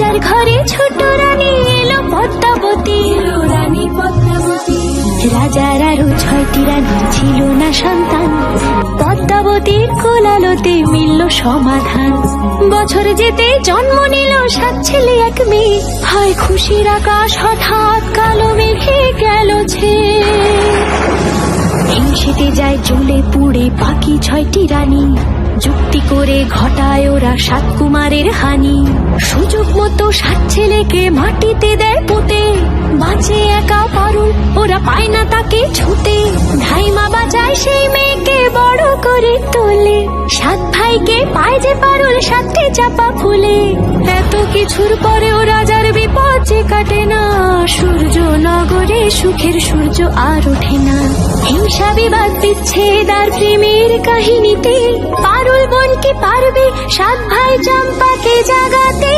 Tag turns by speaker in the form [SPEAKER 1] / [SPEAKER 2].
[SPEAKER 1] রাজার ঘরে ছোট রানী এলো পদ্মাবতী, রানী পদ্মাবতী। রাজার আরো 6টি রানী, ছিল না সন্তান, পদ্মাবতীর কোলালোতে মিলল সমাধান। বছর যেতে জন্ম নিল 7 ছেলে 1 মেয়ে, হয় খুশির আকাশ হঠাৎ কালো মেঘে গেল ছেয়ে। হিংসেতে যায় জ্বলে পুড়ে বাকি 6টি রানী, যুক্তি করে ঘটায় ওরা 7 কুমারের হানি। সুযোগ মতো 7 ছেলেকে মাটিতে দেয় পুঁতে, বাঁচে একা পারুল, ওরা পায় না তাকে ছুতে। ধাইমা বাজায় সেই মেয়েকে বড় করে তোলে, 7 ভাইকে পায় যে পারুল 7টি চাপা ফুলে। এত কিছুর পরেও রাজার বিপদ যে কাটে না, সূর্য নগরে সুখের সূর্য আর ওঠে না। হিংসা বিবাদ বিচ্ছেদ আর প্রেমের কাহিনীতে পারুল বোন কি পারবে 7 ভাই চম্পাকে জাগাতে।